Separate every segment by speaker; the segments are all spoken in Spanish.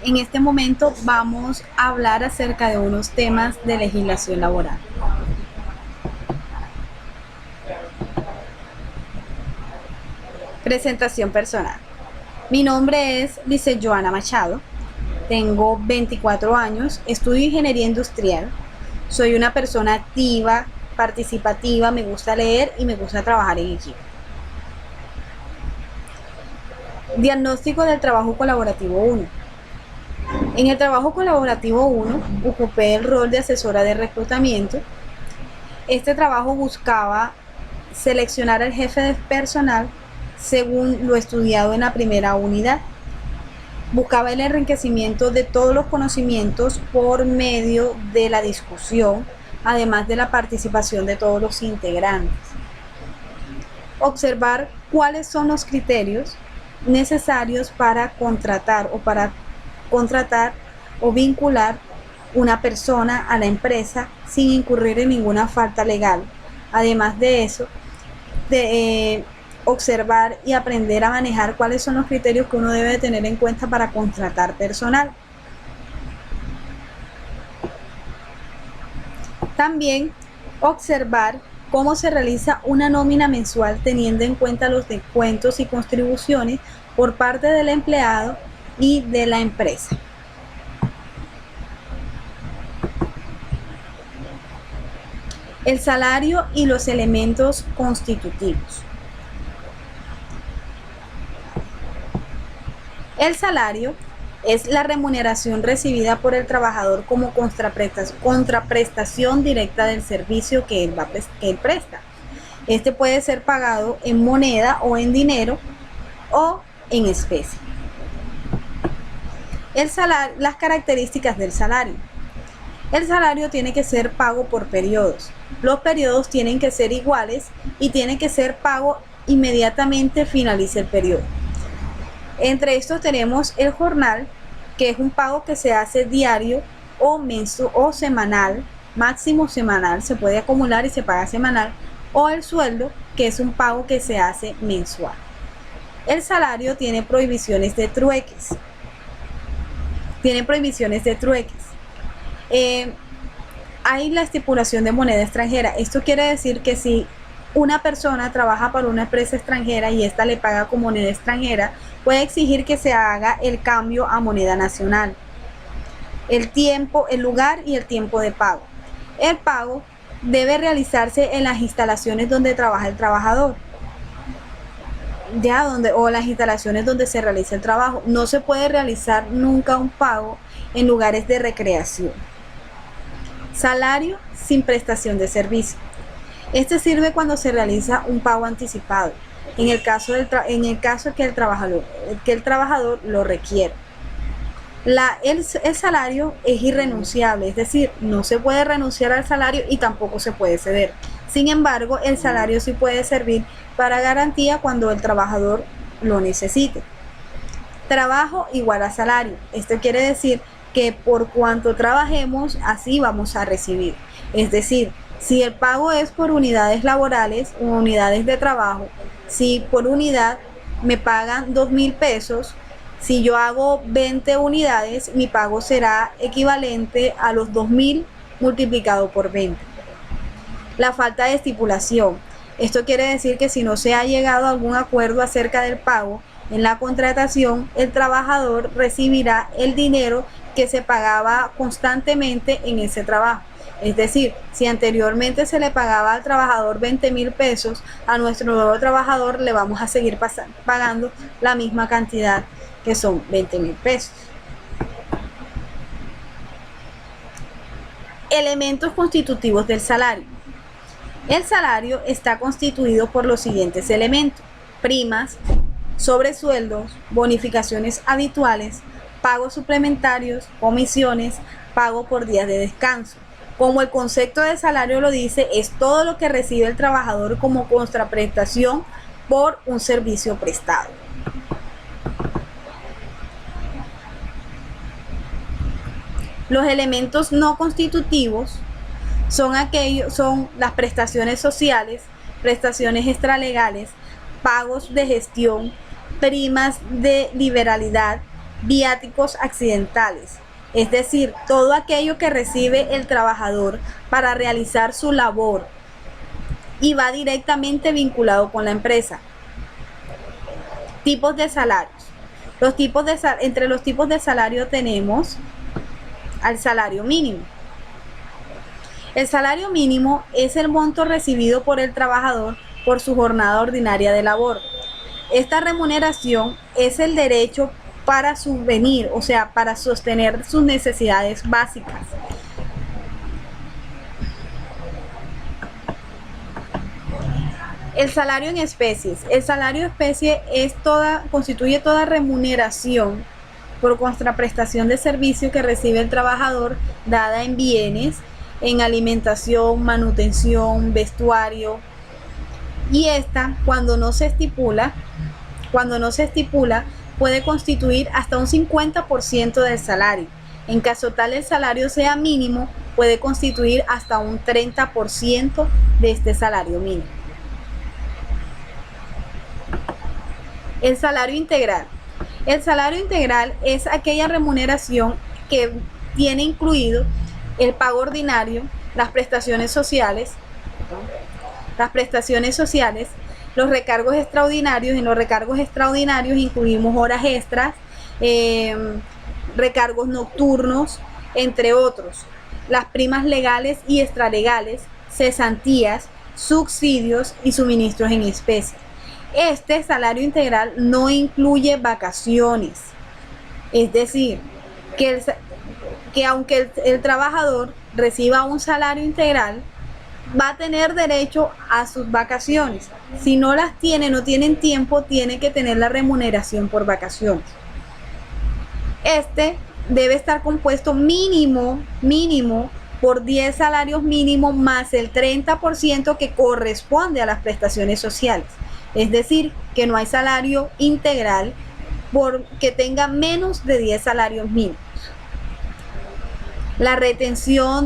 Speaker 1: En este momento vamos a hablar acerca de unos temas de legislación laboral. Presentación personal. Mi nombre es Lice Joana Machado, tengo 24 años, estudio ingeniería industrial, soy una persona activa, participativa, me gusta leer y me gusta trabajar en equipo. Diagnóstico del trabajo colaborativo 1. En el trabajo colaborativo 1 ocupé el rol de asesora de reclutamiento. Este trabajo buscaba seleccionar al jefe de personal según lo estudiado en la primera unidad. Buscaba el enriquecimiento de todos los conocimientos por medio de la discusión, además de la participación de todos los integrantes. Observar cuáles son los criterios necesarios para contratar o vincular una persona a la empresa sin incurrir en ninguna falta legal. Además de eso, observar y aprender a manejar cuáles son los criterios que uno debe tener en cuenta para contratar personal. También observar cómo se realiza una nómina mensual teniendo en cuenta los descuentos y contribuciones por parte del empleado y de la empresa. El salario y los elementos constitutivos. El salario es la remuneración recibida por el trabajador como contraprestación directa del servicio que él presta. Este puede ser pagado en moneda o en dinero o en especie. Las características del salario. El salario tiene que ser pago por periodos. Los periodos tienen que ser iguales y tiene que ser pago inmediatamente finalice el periodo. Entre estos tenemos el jornal, que es un pago que se hace diario o semanal, máximo semanal, se puede acumular y se paga semanal, o el sueldo, que es un pago que se hace mensual. El salario tiene prohibiciones de trueques. Hay la estipulación de moneda extranjera. Esto quiere decir que si una persona trabaja para una empresa extranjera y esta le paga con moneda extranjera, puede exigir que se haga el cambio a moneda nacional. El lugar y el tiempo de pago. El pago debe realizarse en las instalaciones donde trabaja el trabajador, o las instalaciones donde se realiza el trabajo. No se puede realizar nunca un pago en lugares de recreación. Salario sin prestación de servicio. Este sirve cuando se realiza un pago anticipado, en el caso que el trabajador lo requiere. El salario es irrenunciable, es decir, no se puede renunciar al salario y tampoco se puede ceder. Sin embargo, el salario sí puede servir para garantía cuando el trabajador lo necesite. Trabajo igual a salario. Esto quiere decir que por cuanto trabajemos, así vamos a recibir. Es decir, si el pago es por unidades laborales o unidades de trabajo, si por unidad me pagan 2.000 pesos, si yo hago 20 unidades, mi pago será equivalente a los 2.000 multiplicado por 20. La falta de estipulación. Esto quiere decir que si no se ha llegado a algún acuerdo acerca del pago en la contratación, el trabajador recibirá el dinero que se pagaba constantemente en ese trabajo. Es decir, si anteriormente se le pagaba al trabajador 20.000 pesos, a nuestro nuevo trabajador le vamos a seguir pagando la misma cantidad, que son 20.000 pesos. Elementos constitutivos del salario. El salario está constituido por los siguientes elementos: primas, sobresueldos, bonificaciones habituales, pagos suplementarios, comisiones, pago por días de descanso. Como el concepto de salario lo dice, es todo lo que recibe el trabajador como contraprestación por un servicio prestado. Los elementos no constitutivos son las prestaciones sociales, prestaciones extralegales, pagos de gestión, primas de liberalidad, viáticos accidentales, es decir, todo aquello que recibe el trabajador para realizar su labor y va directamente vinculado con la empresa. Tipos de salarios. Entre los tipos de salario tenemos al salario mínimo. El salario mínimo es el monto recibido por el trabajador por su jornada ordinaria de labor. Esta remuneración es el derecho para subvenir, o sea, para sostener sus necesidades básicas. El salario en especies. El salario en especie constituye toda remuneración por contraprestación de servicio que recibe el trabajador dada en bienes, en alimentación, manutención, vestuario. Y esta, cuando no se estipula, puede constituir hasta un 50% del salario. En caso tal el salario sea mínimo, puede constituir hasta un 30% de este salario mínimo. El salario integral. El salario integral es aquella remuneración que tiene incluido el pago ordinario, las prestaciones sociales, los recargos extraordinarios. En los recargos extraordinarios incluimos horas extras, recargos nocturnos, entre otros, las primas legales y extralegales, cesantías, subsidios y suministros en especie. Este salario integral no incluye vacaciones, es decir, que aunque el trabajador reciba un salario integral, va a tener derecho a sus vacaciones. Si no las tiene, no tienen tiempo, tiene que tener la remuneración por vacaciones. Este debe estar compuesto mínimo por 10 salarios mínimos más el 30% que corresponde a las prestaciones sociales. Es decir, que no hay salario integral porque tenga menos de 10 salarios mínimos. La retención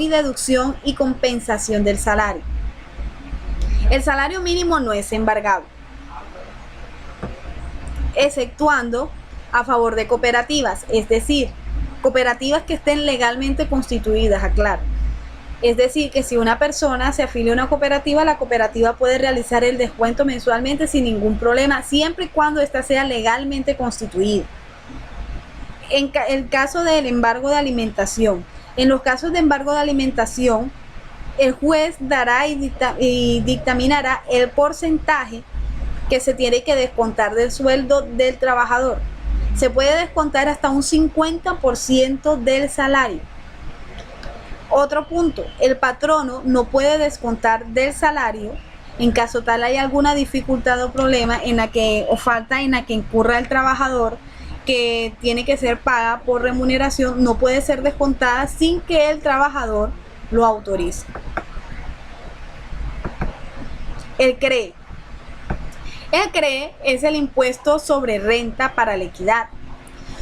Speaker 1: y deducción y compensación del salario. El salario mínimo no es embargable, exceptuando a favor de cooperativas, es decir, cooperativas que estén legalmente constituidas, aclaro. Es decir, que si una persona se afilia a una cooperativa, la cooperativa puede realizar el descuento mensualmente sin ningún problema, siempre y cuando ésta sea legalmente constituida. En el caso del embargo de alimentación. En los casos de embargo de alimentación, el juez dará y dictaminará el porcentaje que se tiene que descontar del sueldo del trabajador. Se puede descontar hasta un 50% del salario. Otro punto, el patrono no puede descontar del salario en caso tal haya alguna dificultad o problema falta en la que incurra el trabajador, que tiene que ser paga por remuneración, no puede ser descontada sin que el trabajador lo autorice. El CRE. El CRE es el impuesto sobre renta para la equidad.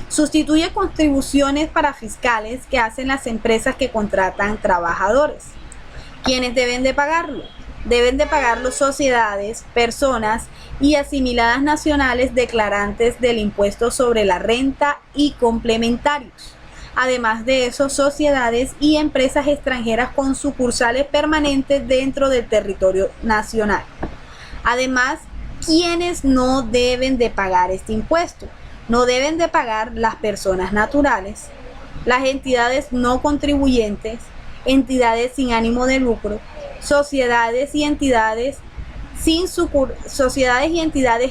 Speaker 1: Sustituye contribuciones para fiscales que hacen las empresas que contratan trabajadores. ¿Quiénes deben de pagarlo? Deben de pagarlo sociedades, personas y asimiladas nacionales declarantes del impuesto sobre la renta y complementarios. Además de eso, sociedades y empresas extranjeras con sucursales permanentes dentro del territorio nacional. Además, ¿quiénes no deben de pagar este impuesto? No deben de pagar las personas naturales, las entidades no contribuyentes, entidades sin ánimo de lucro, sociedades y entidades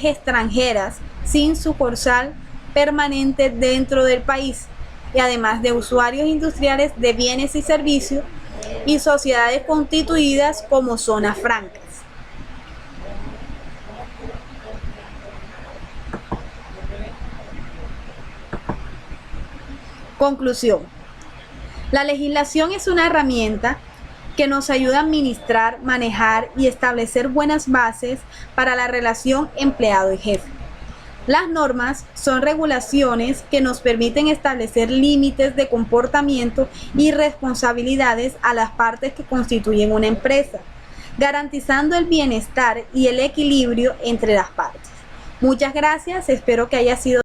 Speaker 1: extranjeras sin sucursal permanente dentro del país, y además de usuarios industriales de bienes y servicios y sociedades constituidas como zonas francas. Conclusión. La legislación es una herramienta que nos ayuda a administrar, manejar y establecer buenas bases para la relación empleado y jefe. Las normas son regulaciones que nos permiten establecer límites de comportamiento y responsabilidades a las partes que constituyen una empresa, garantizando el bienestar y el equilibrio entre las partes. Muchas gracias, espero que haya sido